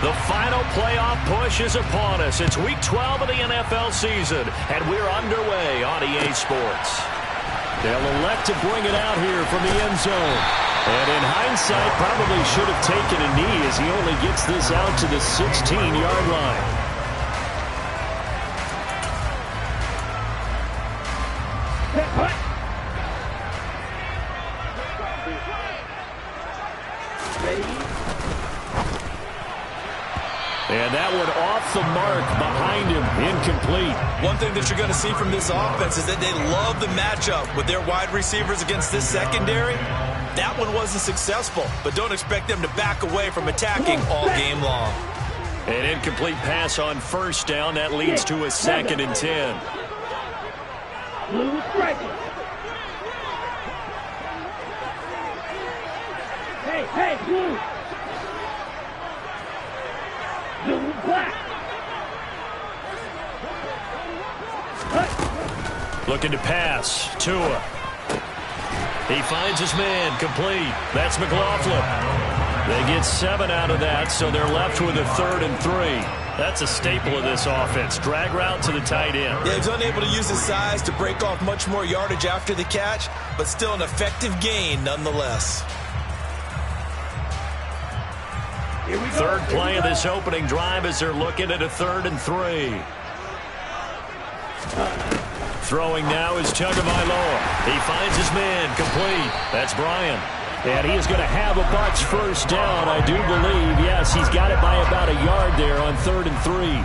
The final playoff push is upon us. It's Week 12 of the NFL season, and we're underway on EA Sports. They'll elect to bring it out here from the end zone. And in hindsight, probably should have taken a knee as he only gets this out to the 16-yard line. And that one off the mark behind him, incomplete. One thing that you're going to see from this offense is that they love the matchup with their wide receivers against this secondary. That one wasn't successful, but don't expect them to back away from attacking all game long. An incomplete pass on first down. That leads to a 2nd and 10. Hey, blue. Blue, black. Looking to pass. Tua. He finds his man. Complete. That's McLaughlin. They get 7 out of that, so they're left with a 3rd and 3. That's a staple of this offense. Drag route to the tight end. Yeah, he's unable to use his size to break off much more yardage after the catch, but still an effective gain nonetheless. Third play of this opening drive as they're looking at a 3rd and 3. Throwing now is Tagovailoa. He finds his man. Complete. That's Bryant. And he is going to have a Bucs first down, I do believe. Yes, he's got it by about a yard there on 3rd and 3.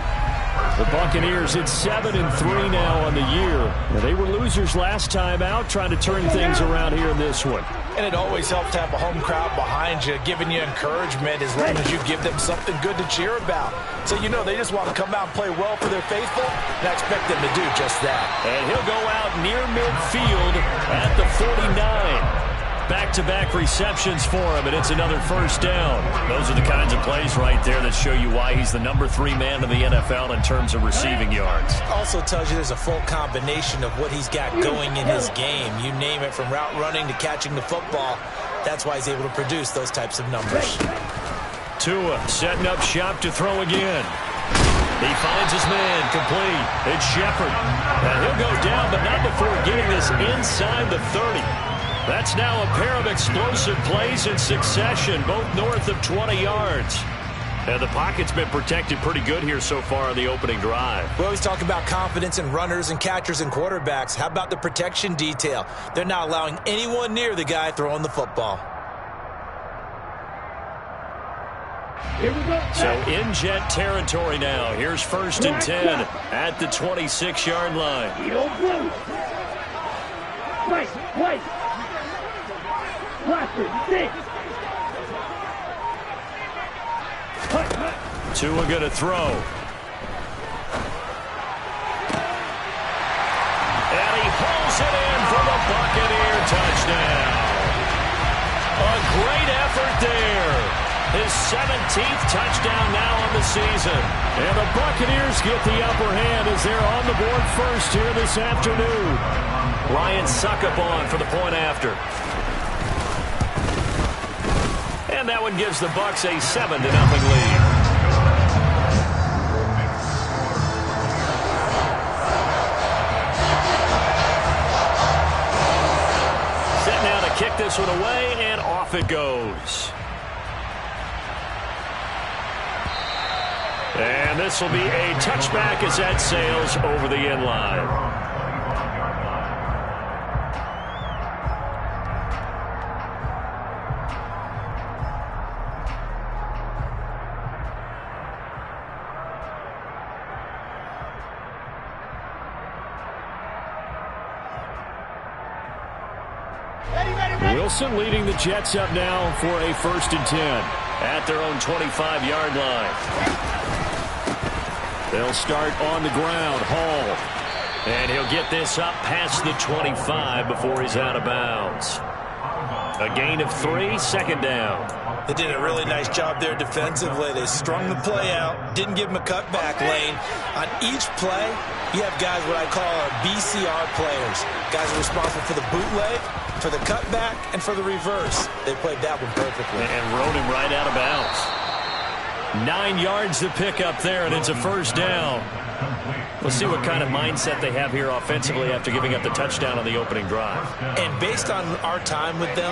The Buccaneers at 7 and 3 now on the year. Now, they were losers last time out, trying to turn things around here in this one. And it always helps to have a home crowd behind you, giving you encouragement as long as you give them something good to cheer about. So you know they just want to come out and play well for their faithful, and I expect them to do just that. And he'll go out near midfield at the 49. Back-to-back receptions for him, and it's another first down. Those are the kinds of plays right there that show you why he's the number 3 man in the NFL in terms of receiving yards. Also tells you there's a full combination of what he's got going in his game. You name it, from route running to catching the football. That's why he's able to produce those types of numbers. Tua setting up shop to throw again. He finds his man. Complete. It's Shepard. And he'll go down, but not before getting this inside the 30. That's now a pair of explosive plays in succession, both north of 20 yards. And the pocket's been protected pretty good here so far on the opening drive. We always talk about confidence in runners and catchers and quarterbacks. How about the protection detail? They're not allowing anyone near the guy throwing the football. Here we go. So in Jet territory now. Here's 1st and 10 at the 26-yard line. Blue. White. Tua going to throw. And he pulls it in for the Buccaneer touchdown. A great effort there. His 17th touchdown now on the season. And the Buccaneers get the upper hand as they're on the board first here this afternoon. Ryan Suckup on for the point after. And that one gives the Bucs a 7-0 lead. Set now to kick this one away, and off it goes. And this will be a touchback as that sails over the end line. Wilson leading the Jets up now for a 1st and 10 at their own 25-yard line. They'll start on the ground. Hall. And he'll get this up past the 25 before he's out of bounds. A gain of 3, 2nd down. They did a really nice job there defensively. They strung the play out, didn't give him a cutback lane. On each play, you have guys what I call our BCR players. Guys are responsible for the bootleg, for the cutback, and for the reverse. They played that one perfectly. And rode him right out of bounds. 9 yards to pick up there, and it's a first down. We'll see what kind of mindset they have here offensively after giving up the touchdown on the opening drive. And based on our time with them,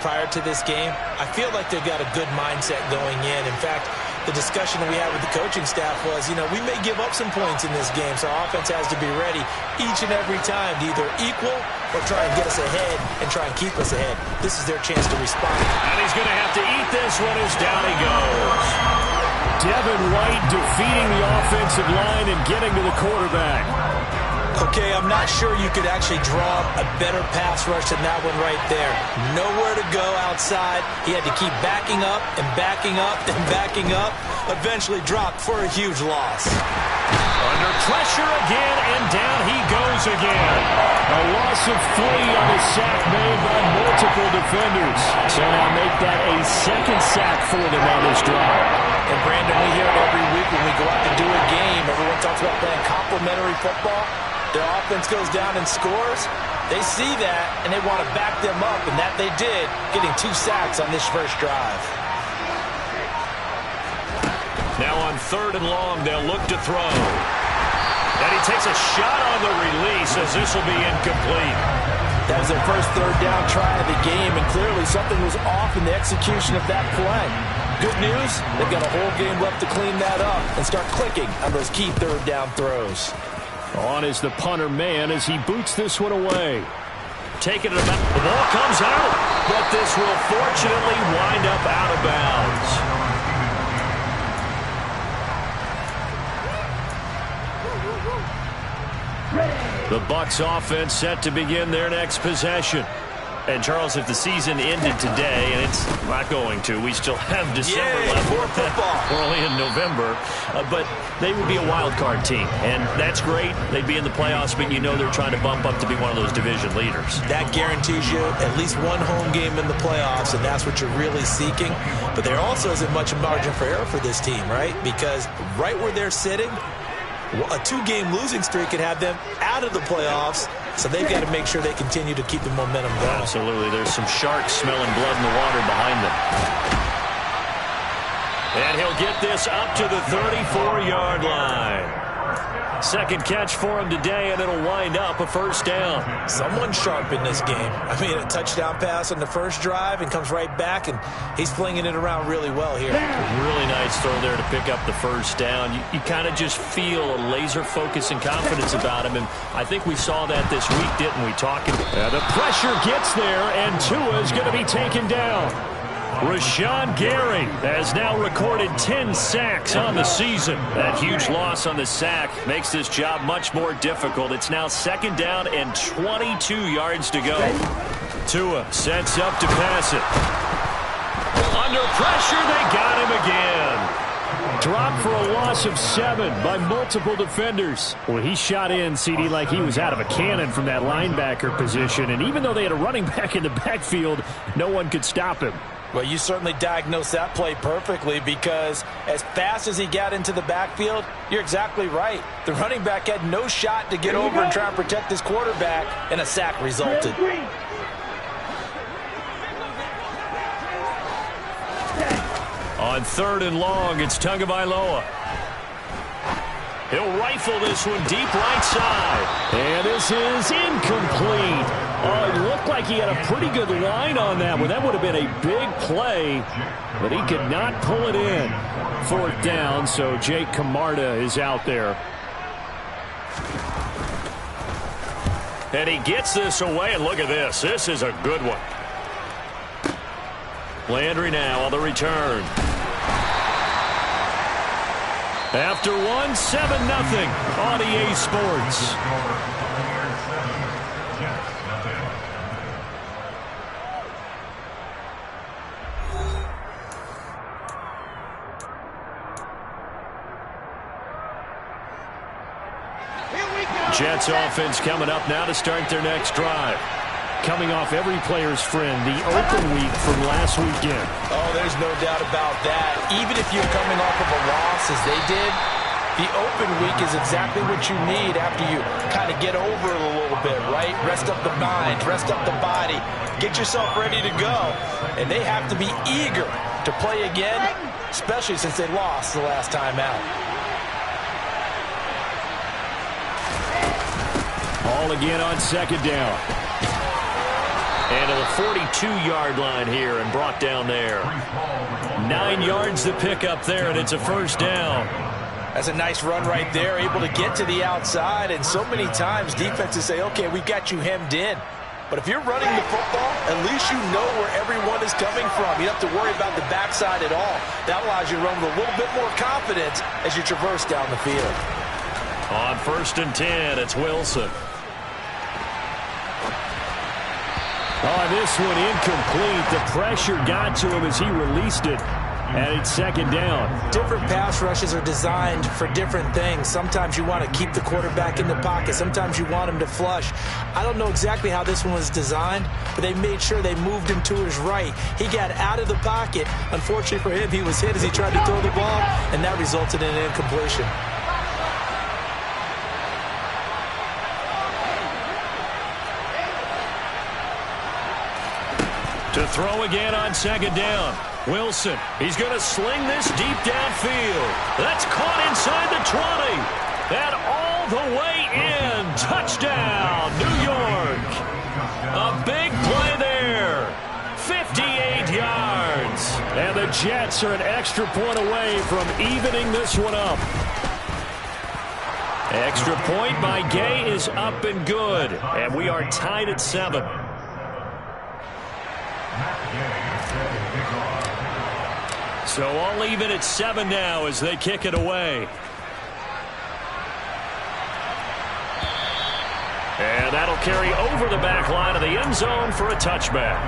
prior to this game, I feel like they've got a good mindset going in. In fact, the discussion that we had with the coaching staff was, we may give up some points in this game, so our offense has to be ready each and every time to either equal or try and get us ahead and try and keep us ahead. This is their chance to respond. And he's going to have to eat this one as down he goes. Devin White defeating the offensive line and getting to the quarterback. Okay, I'm not sure you could actually draw a better pass rush than that one right there. Nowhere to go outside. He had to keep backing up and backing up and backing up. Eventually dropped for a huge loss. Under pressure again, and down he goes again. A loss of 3 on a sack made by multiple defenders. So now make that a second sack for them on this drive. And Brandon, we hear it every week when we go out and do a game. Everyone talks about playing complementary football. Their offense goes down and scores. They see that, and they want to back them up, and that they did, getting 2 sacks on this first drive. Now on 3rd and long, they'll look to throw. And he takes a shot on the release as this will be incomplete. That was their first 3rd down try of the game, and clearly something was off in the execution of that play. Good news, they've got a whole game left to clean that up and start clicking on those key 3rd down throws. On is the punter man as he boots this one away. Taking it about. The ball comes out, but this will fortunately wind up out of bounds. The Bucs offense set to begin their next possession. And, Charles, if the season ended today, and it's not going to, we still have December left. More football. We're only in November. But they would be a wild card team, and that's great. They'd be in the playoffs, but they're trying to bump up to be one of those division leaders. That guarantees you at least one home game in the playoffs, and that's what you're really seeking. But there also isn't much margin for error for this team, right? Because right where they're sitting, a 2-game losing streak could have them out of the playoffs, so they've got to make sure they continue to keep the momentum going. Absolutely. There's some sharks smelling blood in the water behind them. And he'll get this up to the 34-yard line. Second catch for him today, and it'll wind up a first down. Someone sharp in this game. A touchdown pass on the first drive and comes right back, and he's flinging it around really well here. Really nice throw there to pick up the first down. You kind of just feel a laser focus and confidence about him, and I think we saw that this week, didn't we? The pressure gets there, and Tua is going to be taken down. Rashawn Gary has now recorded 10 sacks on the season. That huge loss on the sack makes this job much more difficult. It's now 2nd down and 22 yards to go. Tua sets up to pass it. Under pressure, they got him again. Dropped for a loss of 7 by multiple defenders. Well, he shot in, CD, like he was out of a cannon from that linebacker position. And even though they had a running back in the backfield, no one could stop him. Well, you certainly diagnosed that play perfectly, because as fast as he got into the backfield, you're exactly right. The running back had no shot to get over and try and protect his quarterback, and a sack resulted. On 3rd and long, it's Tagovailoa. He'll rifle this one deep right side. And this is incomplete. Oh, it looked like he had a pretty good line on that one. That would have been a big play, but he could not pull it in. 4th down, so Jake Camarda is out there. And he gets this away, and look at this. This is a good one. Landry now on the return. After one, 7-0 on EA Sports. Jets offense coming up now to start their next drive. Coming off every player's friend, the open week from last weekend. Oh, there's no doubt about that. Even if you're coming off of a loss as they did, the open week is exactly what you need after you kind of get over it a little bit, right? Rest up the mind, rest up the body, get yourself ready to go. And they have to be eager to play again, especially since they lost the last time out. All again on second down. And to the 42-yard line here and brought down there. 9 yards to pick up there, and it's a first down. That's a nice run right there, able to get to the outside. And so many times defenses say, okay, we got you hemmed in. But if you're running the football, at least you know where everyone is coming from. You don't have to worry about the backside at all. That allows you to run with a little bit more confidence as you traverse down the field. On 1st and 10, it's Wilson. Oh, this one incomplete. The pressure got to him as he released it. And it's second down. Different pass rushes are designed for different things. Sometimes you want to keep the quarterback in the pocket. Sometimes you want him to flush. I don't know exactly how this one was designed, but they made sure they moved him to his right. He got out of the pocket. Unfortunately for him, he was hit as he tried to throw the ball, and that resulted in an incompletion. To throw again on second down. Wilson, he's going to sling this deep downfield. That's caught inside the 20. And all the way in. Touchdown, New York. A big play there. 58 yards. And the Jets are an extra point away from evening this one up. Extra point by Gay is up and good. And we are tied at 7. So all even at 7 now as they kick it away. And that'll carry over the back line of the end zone for a touchback.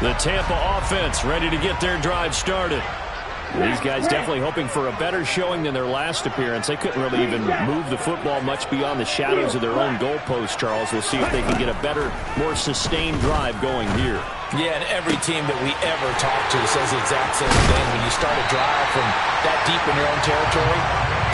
The Tampa offense ready to get their drive started. These guys definitely hoping for a better showing than their last appearance. They couldn't really even move the football much beyond the shadows of their own goalpost, Charles. We'll see if they can get a better, more sustained drive going here. Yeah, and every team that we ever talk to says the exact same thing. When you start a drive from that deep in your own territory,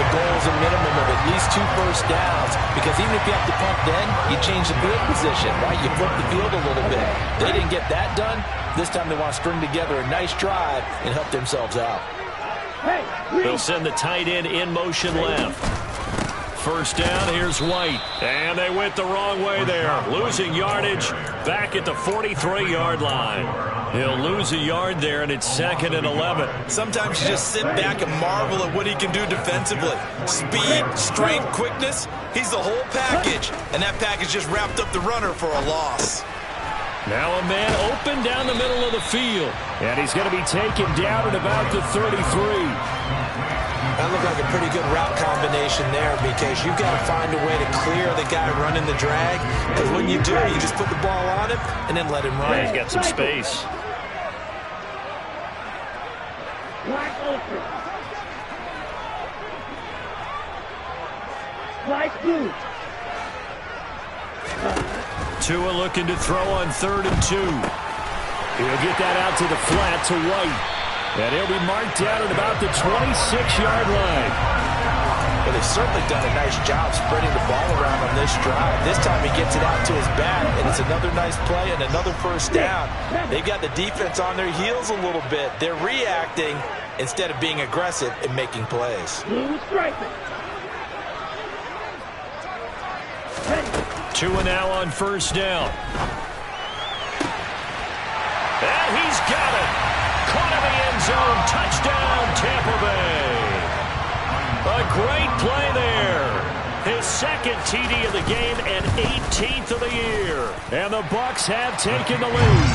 the goal is a minimum of at least 2 first downs, because even if you have to punt then, you change the field position, right? You flip the field a little bit. They didn't get that done. This time they want to string together a nice drive and help themselves out. They'll send the tight end in motion left. First down, here's White. And they went the wrong way there. Losing yardage back at the 43-yard line. He'll lose a yard there, and it's 2nd and 11. Sometimes you just sit back and marvel at what he can do defensively. Speed, strength, quickness, he's the whole package. And that package just wrapped up the runner for a loss. Now a man open down the middle of the field. And he's going to be taken down at about the 33. That looked like a pretty good route combination there, because you've got to find a way to clear the guy running the drag. Because when you do, you just put the ball on him and then let him run. Yeah, he's got some space. Wide open. Wide blue. Tua looking to throw on 3rd and 2. He'll get that out to the flat to White. And he'll be marked down at about the 26-yard line. Well, they've certainly done a nice job spreading the ball around on this drive. This time he gets it out to his back, and it's another nice play and another first down. They've got the defense on their heels a little bit. They're reacting instead of being aggressive and making plays. Tua now on first down. And he's got it. Caught in the end zone. Touchdown, Tampa Bay. A great play there. His 2nd TD of the game and 18th of the year. And the Bucs have taken the lead.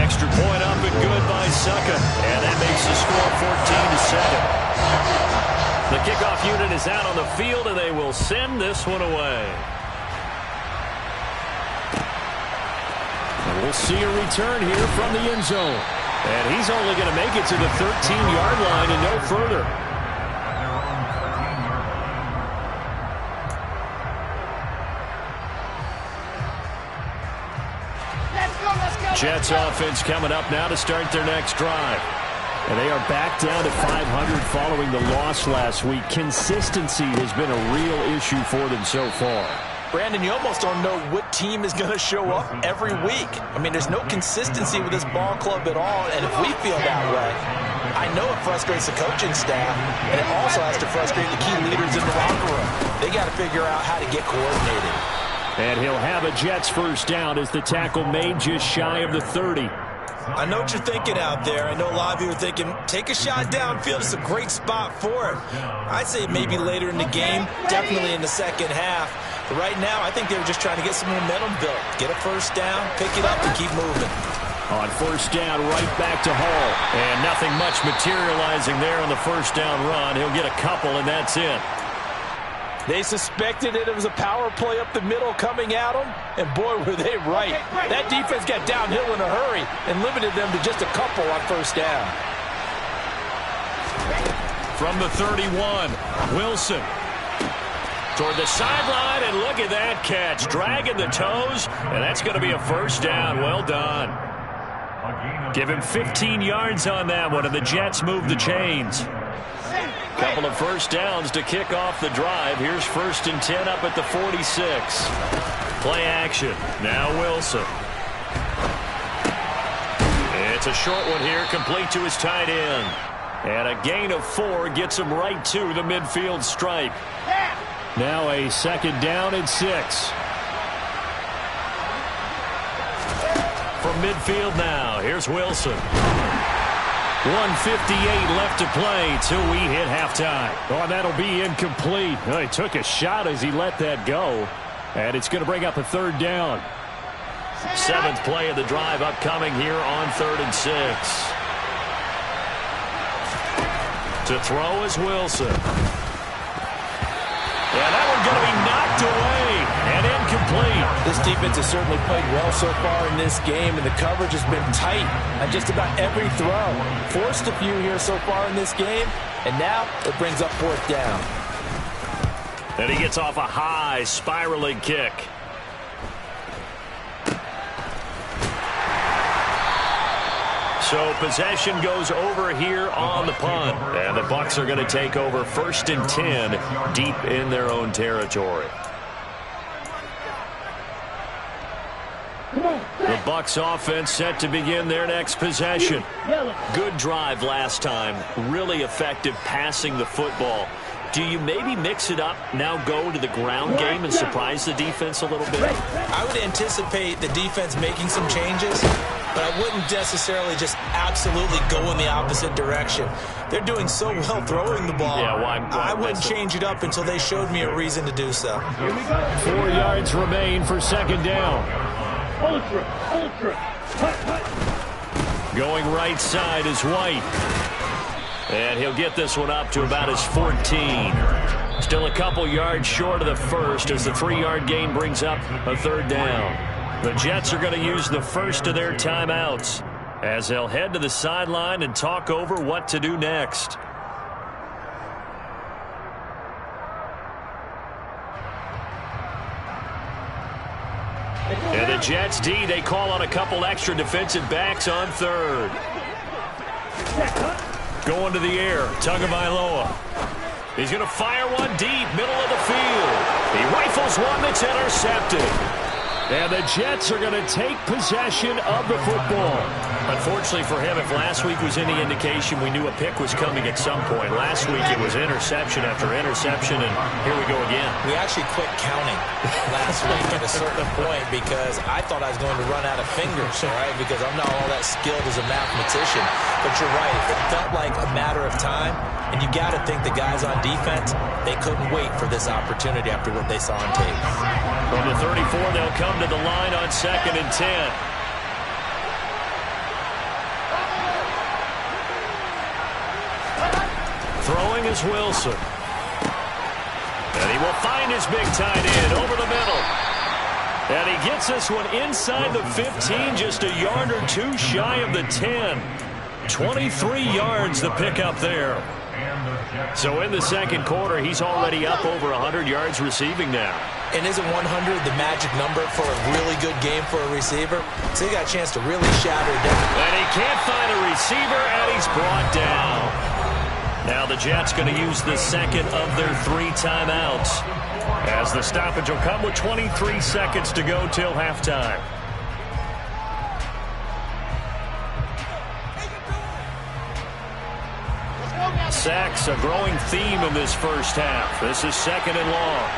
Extra point up and good by Succa. And that makes the score 14-7. The kickoff unit is out on the field, and they will send this one away. And we'll see a return here from the end zone. And he's only going to make it to the 13-yard line and no further. Jets offense coming up now to start their next drive. And they are back down to 500 following the loss last week. Consistency has been a real issue for them so far. Brandon, you almost don't know what team is going to show up every week. I mean, there's no consistency with this ball club at all, and if we feel that way, I know it frustrates the coaching staff, and it also has to frustrate the key leaders in the locker room. They got to figure out how to get coordinated. And he'll have a Jets first down as the tackle made just shy of the 30. I know what you're thinking out there. I know a lot of you are thinking, take a shot downfield. It's a great spot for it. I'd say maybe later in the game, definitely in the second half. But right now, I think they were just trying to get some momentum built. Get a first down, pick it up, and keep moving. On first down, right back to Hall. And nothing much materializing there on the first down run. He'll get a couple, and that's it. They suspected it was a power play up the middle coming at them, and boy, were they right. That defense got downhill in a hurry and limited them to just a couple on first down. From the 31, Wilson. Toward the sideline, and look at that catch. Dragging the toes, and that's going to be a first down. Well done. Give him 15 yards on that one, and the Jets move the chains. Couple of first downs to kick off the drive. Here's 1st and 10 up at the 46. Play action. Now Wilson. It's a short one here, complete to his tight end. And a gain of 4 gets him right to the midfield stripe. Now a 2nd down and 6. From midfield now, here's Wilson. 1:58 left to play till we hit halftime. Oh, that'll be incomplete. Well, he took a shot as he let that go. And it's going to bring up a 3rd down. 7th play of the drive upcoming here on 3rd and 6. To throw is Wilson. Yeah, that one's going to be knocked away and incomplete. This defense has certainly played well so far in this game, and the coverage has been tight on just about every throw. Forced a few here so far in this game, and now it brings up 4th down. Then he gets off a high spiraling kick. So possession goes over here on the punt. And the Bucs are going to take over 1st and 10 deep in their own territory. The Bucs offense set to begin their next possession. Good drive last time. Really effective passing the football. Do you maybe mix it up, now go to the ground game and surprise the defense a little bit? I would anticipate the defense making some changes, but I wouldn't necessarily just absolutely go in the opposite direction. They're doing so well throwing the ball. Yeah, why I wouldn't change it up until they showed me a reason to do so. 4 yards remain for 2nd down. Ultra. Hut. Going right side is White. And he'll get this one up to about his 14. Still a couple yards short of the first as the 3-yard gain brings up a 3rd down. The Jets are going to use the first of their timeouts as they'll head to the sideline and talk over what to do next. And the Jets D, they call on a couple extra defensive backs on 3rd. Going to the air, Tagovailoa. He's going to fire one deep, middle of the field. He rifles one that's intercepted. And the Jets are going to take possession of the football. Unfortunately for him, if last week was any indication, we knew a pick was coming at some point. Last week it was interception after interception, and here we go again. We actually quit counting last week at a certain point because I thought I was going to run out of fingers, all right, because I'm not all that skilled as a mathematician. But you're right, it felt like a matter of time, and you got to think the guys on defense, they couldn't wait for this opportunity after what they saw on tape. From the 34, they'll come to the line on 2nd and 10. Throwing is Wilson. And he will find his big tight end over the middle. And he gets this one inside the 15, just a yard or two shy of the 10. 23 yards the pickup there. So in the second quarter, he's already up over 100 yards receiving now. And isn't 100 the magic number for a really good game for a receiver? So he got a chance to really shatter it down. And he can't find a receiver, and he's brought down. Now the Jets going to use the second of their 3 timeouts, as the stoppage will come with 23 seconds to go till halftime. Sacks, a growing theme in this first half. This is second and long.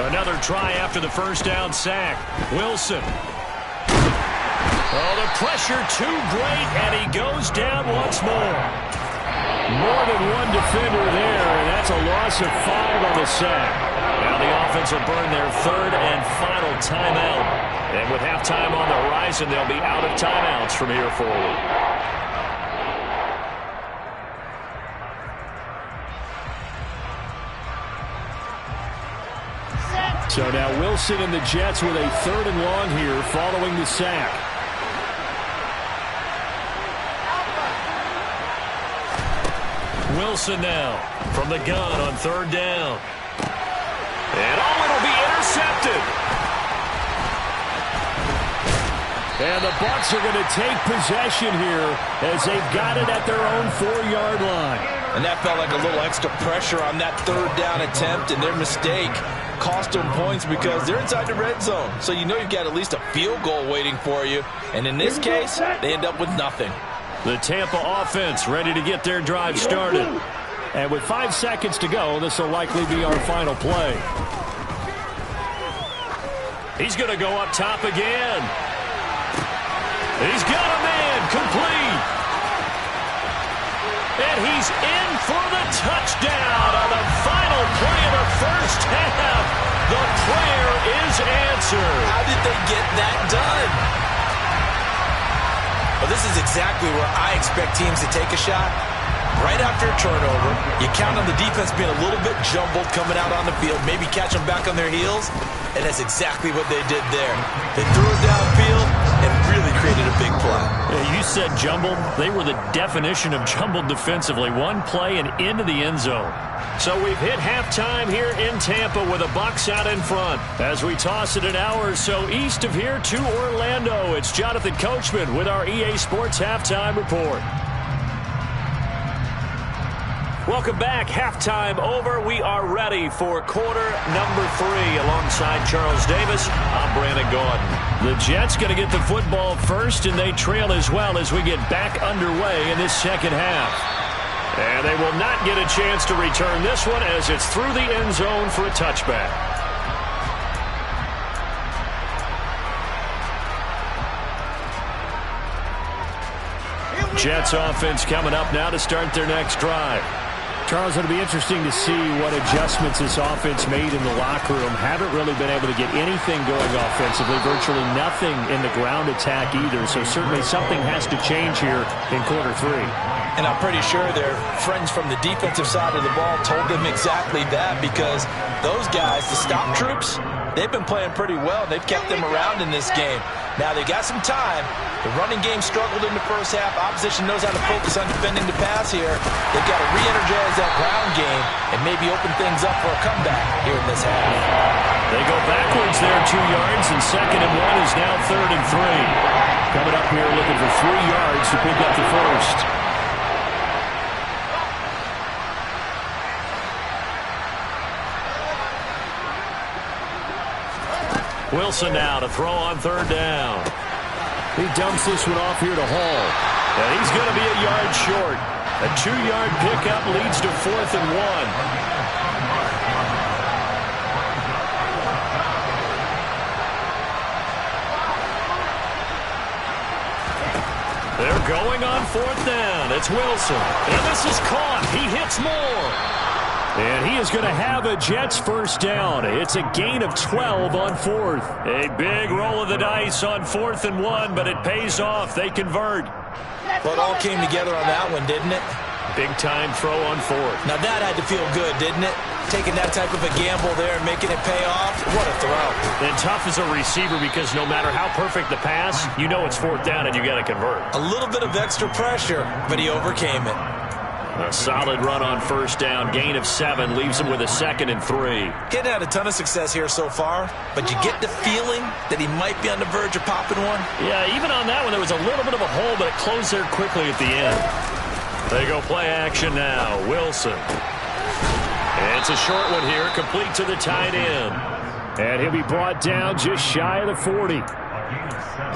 Another try after the first down sack. Wilson. Oh, the pressure too great, and he goes down once more. More than one defender there, and that's a loss of 5 on the sack. Now the offense will burn their 3rd and final timeout. And with halftime on the horizon, they'll be out of timeouts from here forward. So now Wilson and the Jets with a 3rd and long here following the sack. Wilson now from the gun on 3rd down. And it'll be intercepted. And the Bucs are going to take possession here as they've got it at their own 4-yard line. And that felt like a little extra pressure on that 3rd down attempt, and their mistake cost them points because they're inside the red zone. So you know you've got at least a field goal waiting for you. And in this case, they end up with nothing. The Tampa offense ready to get their drive started. And with 5 seconds to go, this will likely be our final play. He's going to go up top again. He's got a man complete. And he's in for the touchdown on the final play of the first half. The prayer is answered. How did they get that done? Well, this is exactly where I expect teams to take a shot. Right after a turnover, you count on the defense being a little bit jumbled coming out on the field, maybe catch them back on their heels, and that's exactly what they did there. They threw it downfield and really created a big play. Yeah, you said jumbled. They were the definition of jumbled defensively. One play and into the end zone. So we've hit halftime here in Tampa with the Bucs out in front. As we toss it an hour or so east of here to Orlando, it's Jonathan Coachman with our EA Sports Halftime Report. Welcome back. Halftime over. We are ready for quarter number 3 alongside Charles Davis. I'm Brandon Gaudin. The Jets going to get the football first, and they trail as well as we get back underway in this second half. And they will not get a chance to return this one as it's through the end zone for a touchback. Jets offense coming up now to start their next drive. Charles, it'll be interesting to see what adjustments this offense made in the locker room. Haven't really been able to get anything going offensively, virtually nothing in the ground attack either. So certainly something has to change here in quarter 3. And I'm pretty sure their friends from the defensive side of the ball told them exactly that, because those guys, the stop troops, they've been playing pretty well. They've kept them around in this game. Now they got some time. The running game struggled in the first half. Opposition knows how to focus on defending the pass here. They've got to re-energize that ground game and maybe open things up for a comeback here in this half. They go backwards there 2 yards, and 2nd and 1 is now 3rd and 3. Coming up here looking for 3 yards to pick up the first. Wilson now to throw on 3rd down. He dumps this one off here to Hall. And he's going to be a yard short. A 2-yard pickup leads to 4th and 1. They're going on 4th down. It's Wilson. And this is caught. He hits more. And he is going to have a Jets first down. It's a gain of 12 on 4th. A big roll of the dice on 4th and 1, but it pays off. They convert. Well, it all came together on that one, didn't it? Big time throw on 4th. Now that had to feel good, didn't it? Taking that type of a gamble there and making it pay off, what a throw. And tough as a receiver because no matter how perfect the pass, you know it's fourth down and you got to convert. A little bit of extra pressure, but he overcame it. A solid run on first down, gain of 7, leaves him with a 2nd and 3. He hadn't had a ton of success here so far, but you get the feeling that he might be on the verge of popping one. Yeah, even on that one, there was a little bit of a hole, but it closed there quickly at the end. They go play action now. Wilson. And it's a short one here, complete to the tight end. And he'll be brought down just shy of the 40.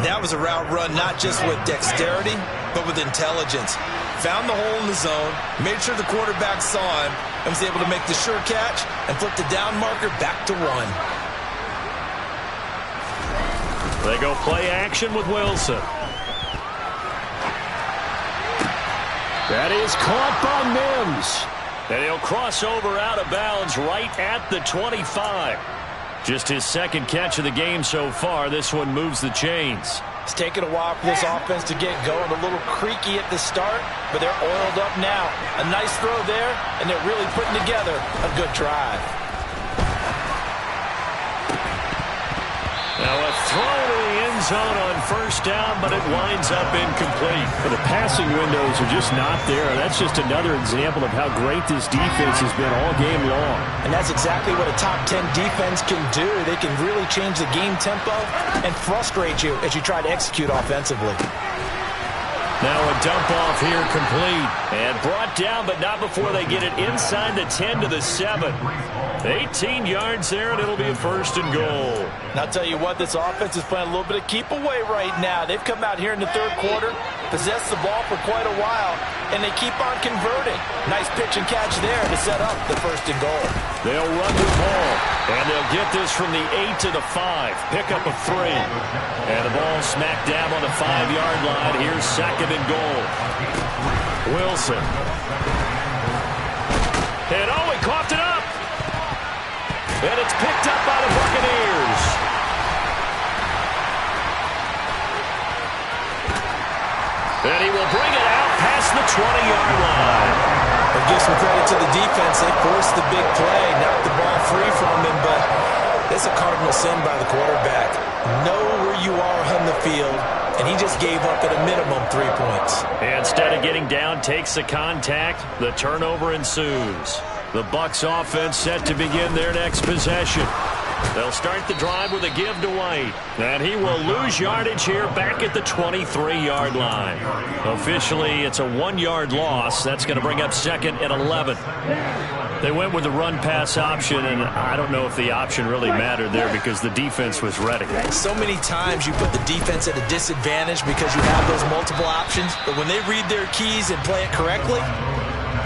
That was a route run not just with dexterity, but with intelligence. Found the hole in the zone, made sure the quarterback saw him, and was able to make the sure catch and flip the down marker back to 1. They go play action with Wilson. That is caught by Mims. And he'll cross over out of bounds right at the 25. Just his 2nd catch of the game so far. This one moves the chains. It's taken a while for this offense to get going. A little creaky at the start, but they're oiled up now. A nice throw there, and they're really putting together a good drive. Now a throw to the end zone on first down, but it winds up incomplete. The passing windows are just not there. That's just another example of how great this defense has been all game long. And that's exactly what a top 10 defense can do. They can really change the game tempo and frustrate you as you try to execute offensively. Now a dump off here complete. And brought down, but not before they get it inside the 10 to the 7. 18 yards there, and it'll be a 1st and goal. And I'll tell you what, this offense is playing a little bit of keep away right now. They've come out here in the 3rd quarter, possessed the ball for quite a while, and they keep on converting. Nice pitch and catch there to set up the 1st and goal. They'll run the ball, and they'll get this from the 8 to the 5. Pick up of 3. And the ball smack dab on the 5-yard line. Here's 2nd and goal. Wilson. And oh, he coughed it up. And it's picked up by the Buccaneers. And he will bring it out past the 20-yard line. I'll give some credit to the defense. They forced the big play, knocked the ball free from him, but it's a cardinal sin by the quarterback. Know where you are on the field, and he just gave up at a minimum 3 points. And instead of getting down, takes the contact. The turnover ensues. The Bucs offense set to begin their next possession. They'll start the drive with a give to White. And he will lose yardage here back at the 23-yard line. Officially, it's a 1-yard loss. That's going to bring up 2nd and 11. They went with the run-pass option, and I don't know if the option really mattered there because the defense was ready. So many times you put the defense at a disadvantage because you have those multiple options, but when they read their keys and play it correctly,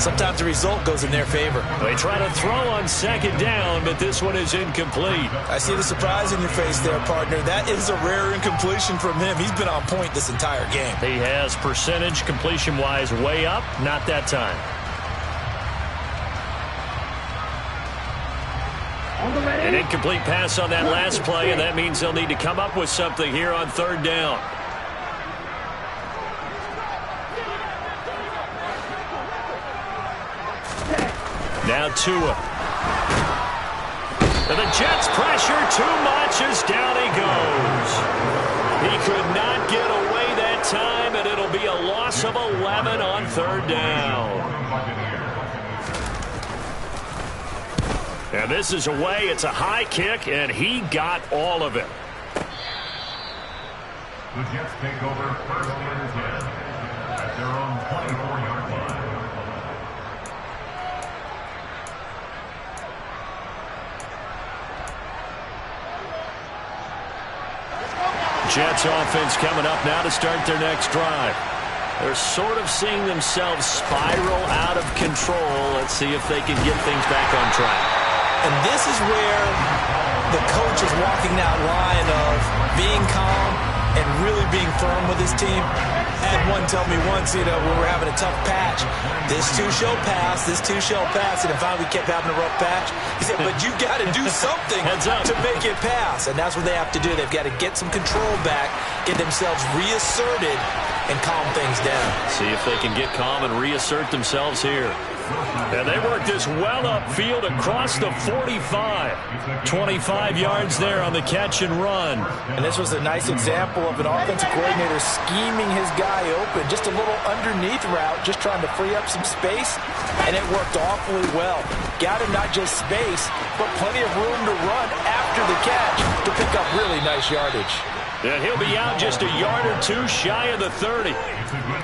sometimes the result goes in their favor. They try to throw on 2nd down, but this one is incomplete. I see the surprise in your face there, partner. That is a rare incompletion from him. He's been on point this entire game. He has percentage completion-wise way up, not that time. An incomplete pass on that last play, and that means they'll need to come up with something here on 3rd down. Now Tua. And the Jets pressure too much as down he goes. He could not get away that time, and it'll be a loss of 11 on 3rd down. And this is away. It's a high kick, and he got all of it. The Jets take over 1st and 10 at their own 24-yard line. Jets offense coming up now to start their next drive. They're sort of seeing themselves spiral out of control. Let's see if they can get things back on track. And this is where the coach is walking that line of being calm and really being firm with his team. I had one tell me once, when we're having a tough patch, this too shall pass, this too shall pass. And then finally we kept having a rough patch. He said, but you got to do something to make it pass. And that's what they have to do. They've got to get some control back, get themselves reasserted, and calm things down. See if they can get calm and reassert themselves here. And they work this well upfield across the 45. 25 yards there on the catch and run. And this was a nice example of an offensive coordinator scheming his guy open. Just a little underneath route, just trying to free up some space, and it worked awfully well. Got him not just space, but plenty of room to run after the catch to pick up really nice yardage. And he'll be out just a yard or two shy of the 30.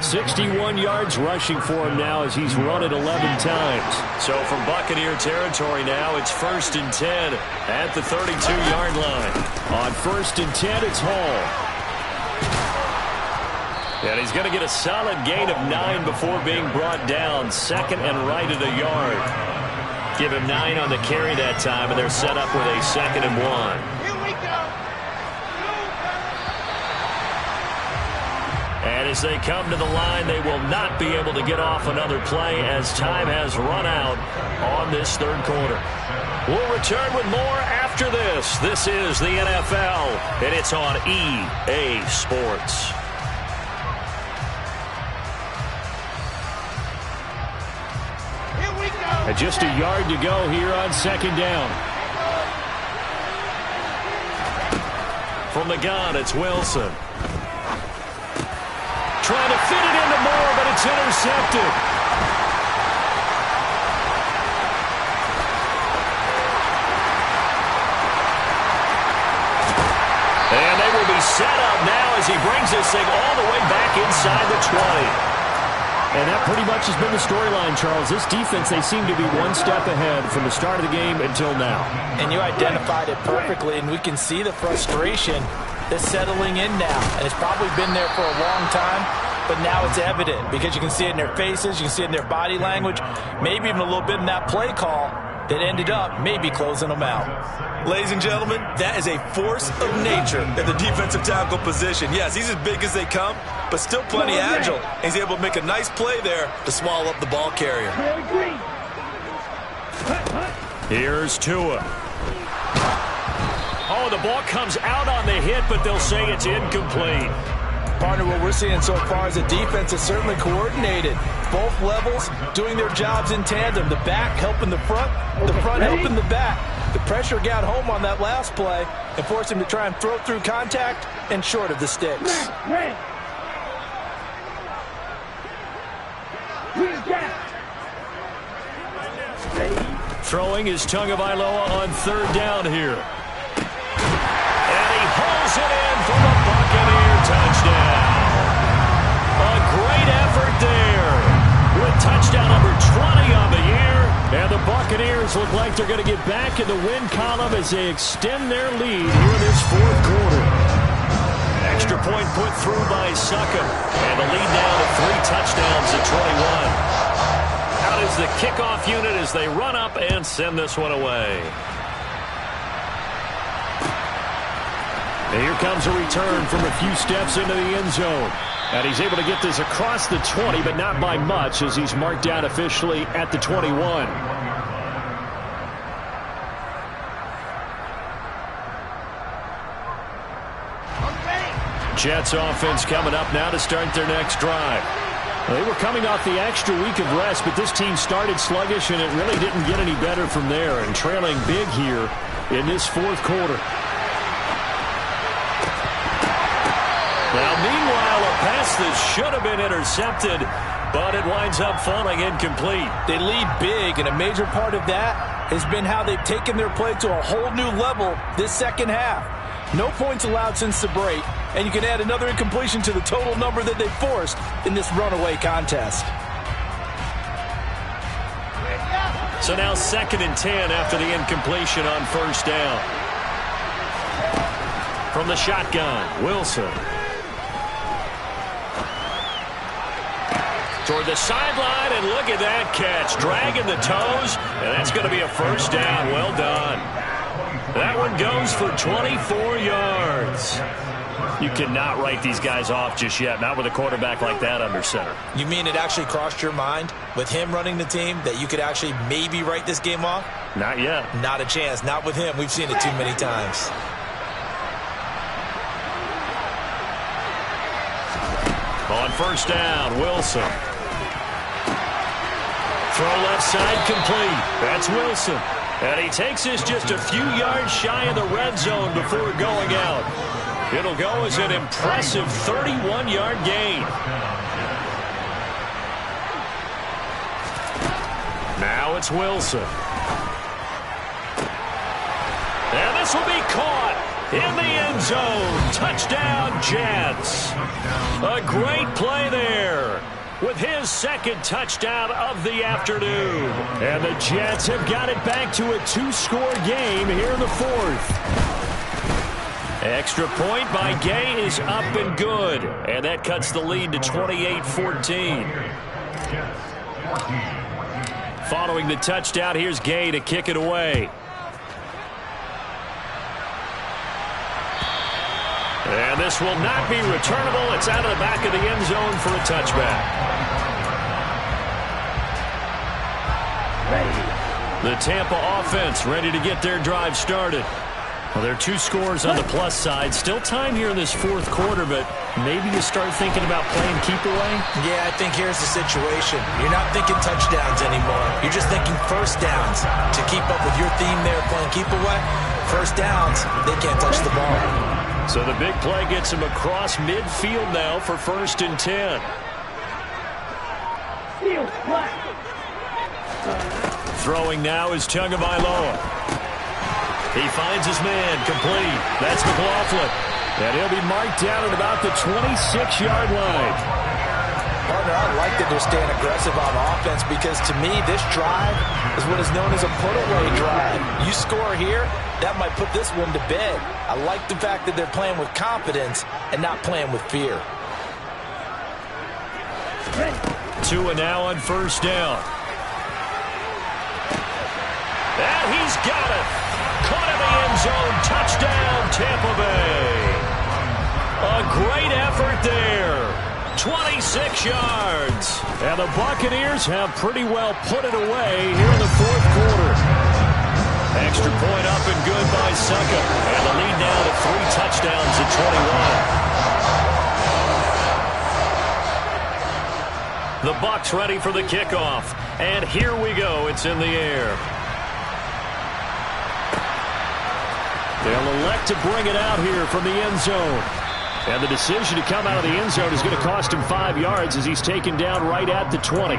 61 yards rushing for him now as he's run it 11 times. So from Buccaneer territory now, it's 1st and 10 at the 32-yard line. On 1st and 10, it's Hall. And he's going to get a solid gain of 9 before being brought down. 2nd and right at a yard. Give him 9 on the carry that time, and they're set up with a 2nd and 1. And as they come to the line, they will not be able to get off another play as time has run out on this 3rd quarter. We'll return with more after this. This is the NFL, and it's on EA Sports. And just a yard to go here on 2nd down. From the gun, it's Wilson. Trying to fit it into Moore, but it's intercepted. And they will be set up now as he brings this thing all the way back inside the 20. And that pretty much has been the storyline, Charles. This defense, they seem to be one step ahead from the start of the game until now. And you identified it perfectly, and we can see the frustration that's settling in now. And it's probably been there for a long time, but now it's evident because you can see it in their faces, you can see it in their body language, maybe even a little bit in that play call that ended up maybe closing them out. Ladies and gentlemen, that is a force of nature at the defensive tackle position. Yes, he's as big as they come, but still plenty agile. He's able to make a nice play there to swallow up the ball carrier. Here's Tua. Oh, the ball comes out on the hit, but they'll say it's incomplete. Partner, what we're seeing so far is the defense is certainly coordinated. Both levels doing their jobs in tandem. The back helping the front helping the back. The pressure got home on that last play and forced him to try and throw through contact and short of the sticks. Throwing is Tagovailoa on 3rd down here. And he hauls it in for the Buccaneer touchdown. A great effort there with touchdown number 20 on the year. And the Buccaneers look like they're going to get back in the win column as they extend their lead here in this 4th quarter. Extra point put through by Succop. And the lead now to 3 touchdowns at 21. Out is the kickoff unit as they run up and send this one away. And here comes a return from a few steps into the end zone. And he's able to get this across the 20, but not by much as he's marked down officially at the 21. Jets offense coming up now to start their next drive. Well, they were coming off the extra week of rest, but this team started sluggish, and it really didn't get any better from there, and trailing big here in this 4th quarter. Now, meanwhile, a pass that should have been intercepted, but it winds up falling incomplete. They lead big, and a major part of that has been how they've taken their play to a whole new level this 2nd half. No points allowed since the break, and you can add another incompletion to the total number that they forced in this runaway contest. So now 2nd and 10 after the incompletion on 1st down. From the shotgun, Wilson. Toward the sideline, and look at that catch. Dragging the toes, and that's going to be a 1st down. Well done. That one goes for 24 yards. You cannot write these guys off just yet, not with a quarterback like that under center. You mean it actually crossed your mind with him running the team that you could actually maybe write this game off? Not yet. Not a chance. Not with him. We've seen it too many times. On 1st down, Wilson. Throw left side complete. That's Wilson. And he takes this just a few yards shy of the red zone before going out. It'll go as an impressive 31-yard gain. Now it's Wilson. And this will be caught in the end zone. Touchdown, Jets. A great play there with his second touchdown of the afternoon. And the Jets have got it back to a 2-score game here in the fourth. Extra point by Gay is up and good. And that cuts the lead to 28-14. Following the touchdown, here's Gay to kick it away. And this will not be returnable. It's out of the back of the end zone for a touchback. The Tampa offense ready to get their drive started. Well, there are 2 scores on the plus side. Still time here in this fourth quarter, but maybe you start thinking about playing keep away? Yeah, I think here's the situation. You're not thinking touchdowns anymore. You're just thinking first downs. To keep up with your theme there, playing keep away, first downs, they can't touch the ball. So the big play gets him across midfield now for 1st and 10. Throwing now is Tagovailoa. He finds his man, complete. That's McLaughlin. And he'll be marked down at about the 26-yard line. Partner, I like that they're staying aggressive on offense because to me, this drive is what is known as a put-away drive. You score here, that might put this one to bed. I like the fact that they're playing with confidence and not playing with fear. Tua now on 1st down. And he's got it. Caught in the end zone. Touchdown, Tampa Bay. A great effort there. 26 yards. And the Buccaneers have pretty well put it away here in the fourth quarter. Extra point up and good by Succa. And the lead now to 3 touchdowns at 21. The Bucs ready for the kickoff. And here we go. It's in the air. They'll elect to bring it out here from the end zone. And the decision to come out of the end zone is going to cost him 5 yards as he's taken down right at the 20.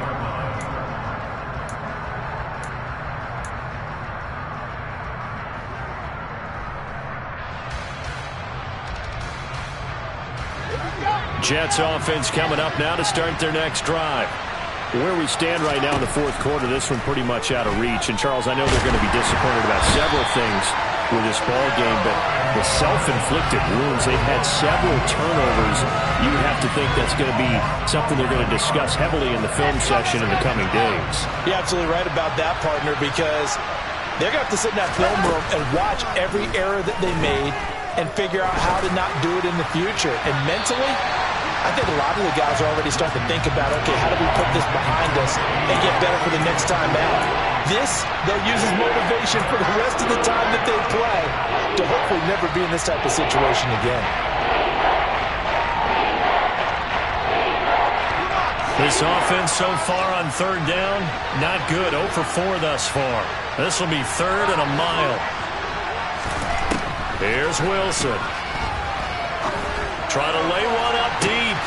Jets offense coming up now to start their next drive. Where we stand right now in the fourth quarter, this one pretty much out of reach. And, Charles, I know they're going to be disappointed about several things with this ball game, but the self-inflicted wounds, they've had several turnovers. You would have to think that's going to be something they're going to discuss heavily in the film session in the coming days. You're absolutely right about that, partner, because they're going to have to sit in that film room and watch every error that they made and figure out how to not do it in the future. And mentally, I think a lot of the guys are already starting to think about, okay, how do we put this behind us and get better for the next time out? This, they'll use as motivation for the rest of the time that they play to hopefully never be in this type of situation again. This offense so far on 3rd down, not good. 0 for 4 thus far. This will be 3rd and a mile. Here's Wilson. Trying to lay one up deep.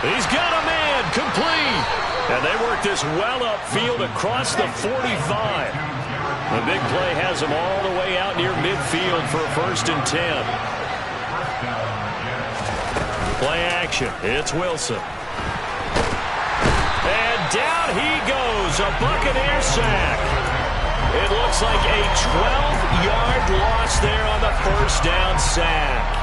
He's got a man, complete. And they work this well upfield across the 45. The big play has them all the way out near midfield for a 1st and 10. Play action. It's Wilson. And down he goes. A Buccaneer sack. It looks like a 12-yard loss there on the 1st down sack.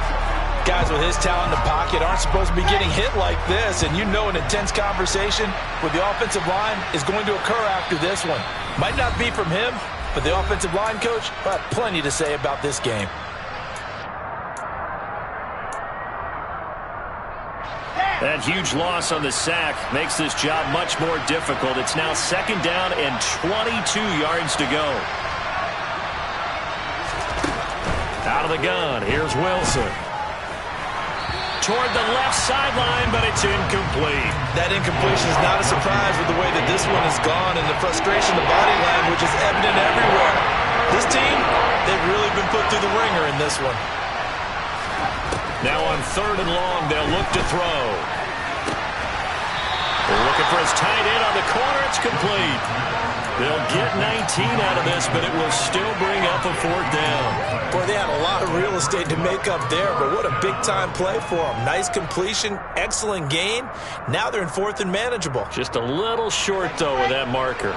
Guys with his talent in the pocket aren't supposed to be getting hit like this, and you know an intense conversation with the offensive line is going to occur after this one. Might not be from him, but the offensive line coach will have plenty to say about this game. That huge loss on the sack makes this job much more difficult. It's now 2nd down and 22 yards to go. Out of the gun, here's Wilson. toward the left sideline, but it's incomplete. That incompletion is not a surprise with the way that this one has gone, and the frustration, the body language is evident everywhere. This team, they've really been put through the ringer in this one. Now on 3rd and long, they'll look to throw. Looking for his tight end on the corner. It's complete. They'll get 19 out of this, but it will still bring up a 4th down. Boy, they had a lot of real estate to make up there, but what a big-time play for them. Nice completion, excellent gain. Now they're in 4th and manageable. Just a little short, though, with that marker.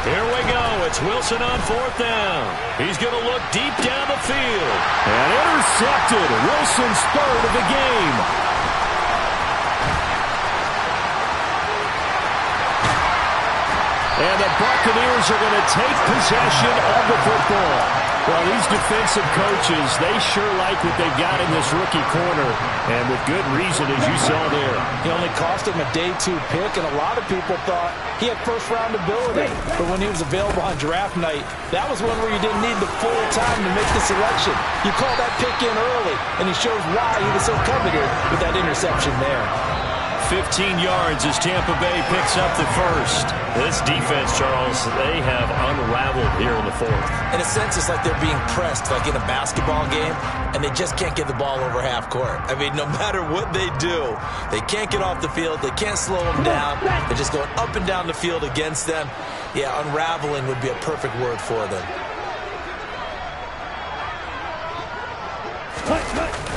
Here we go. It's Wilson on 4th down. He's going to look deep down the field. And intercepted. Wilson's 3rd of the game. And the Buccaneers are going to take possession of the football. Well, these defensive coaches, they sure like what they've got in this rookie corner. And with good reason, as you saw there. He only cost him a day 2 pick, and a lot of people thought he had first-round ability. But when he was available on draft night, that was one where you didn't need the full time to make the selection. You call that pick in early, and he shows why he was so coveted with that interception there. 15 yards as Tampa Bay picks up the 1st. This defense, Charles, they have unraveled here in the 4th. In a sense, it's like they're being pressed, like in a basketball game, and they just can't get the ball over half court. I mean, no matter what they do, they can't get off the field. They can't slow them down. They're just going up and down the field against them. Yeah, unraveling would be a perfect word for them.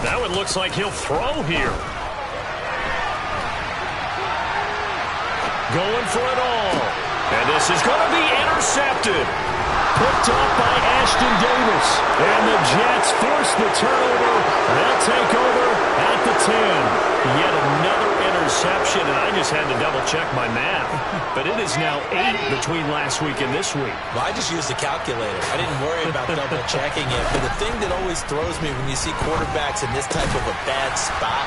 Now it looks like he'll throw here. Going for it all. And this is going to be intercepted. Picked up by Ashton Davis. And the Jets force the turnover. They'll take over at the 10. Yet another interception, and I just had to double-check my math. But it is now 8 between last week and this week. Well, I just used a calculator. I didn't worry about double-checking it. But the thing that always throws me when you see quarterbacks in this type of a bad spot,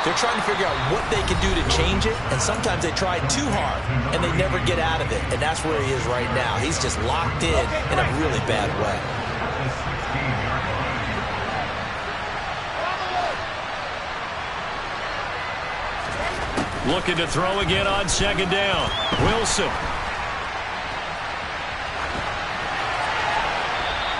they're trying to figure out what they can do to change it, and sometimes they try too hard, and they never get out of it, and that's where he is right now. He's just locked in a really bad way. Looking to throw again on 2nd down. Wilson.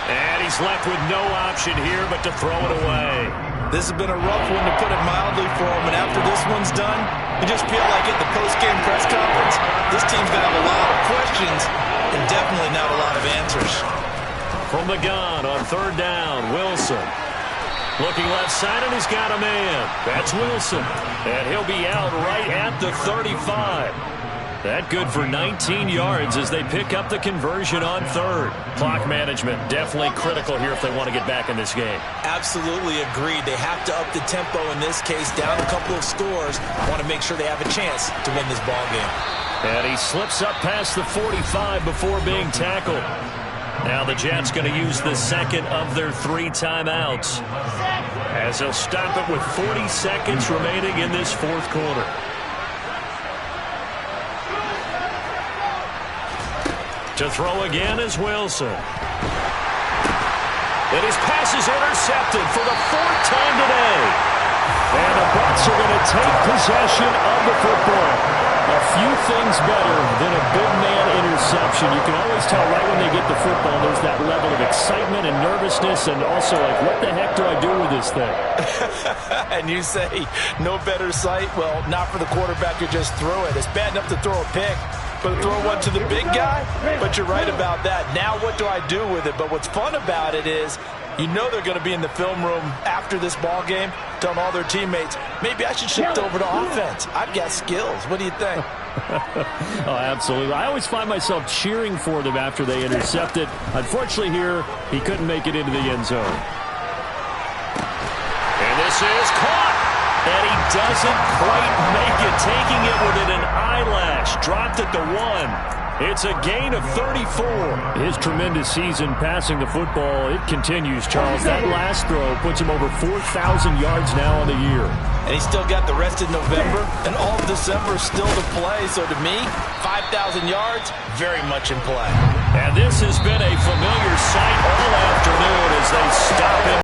And he's left with no option here but to throw it away. This has been a rough one, to put it mildly, for him. And after this one's done, you just feel like at the post-game press conference, this team's going to have a lot of questions and definitely not a lot of answers. From the gun on 3rd down, Wilson. Looking left side, and he's got a man. That's Wilson. And he'll be out right at the 35. That good for 19 yards as they pick up the conversion on 3rd. Clock management definitely critical here if they want to get back in this game. Absolutely agreed. They have to up the tempo in this case, down a couple of scores. Want to make sure they have a chance to win this ball game. And he slips up past the 45 before being tackled. Now the Jets going to use the 2nd of their 3 timeouts, as they'll stop it with 40 seconds remaining in this 4th quarter. To throw again is Wilson. And his pass is intercepted for the 4th time today. And the Bucs are going to take possession of the football. A few things better than a big man interception. You can always tell right when they get the football, there's that level of excitement and nervousness, and also like, what the heck do I do with this thing? And you say, no better sight? Well, not for the quarterback who just threw it. It's bad enough to throw a pick, but to throw one to the big guy? But you're right about that. Now what do I do with it? But what's fun about it is, you know they're going to be in the film room after this ball game, telling all their teammates, maybe I should shift over to offense. I've got skills. What do you think? Oh, absolutely. I always find myself cheering for them after they intercept it. Unfortunately here, he couldn't make it into the end zone. And this is caught. And he doesn't quite make it, taking it within an eyelash. Dropped at the 1. It's a gain of 34. His tremendous season passing the football, it continues, Charles. That last throw puts him over 4,000 yards now on the year. And he's still got the rest of November and all of December still to play. So to me, 5,000 yards, very much in play. And this has been a familiar sight all afternoon as they stop him.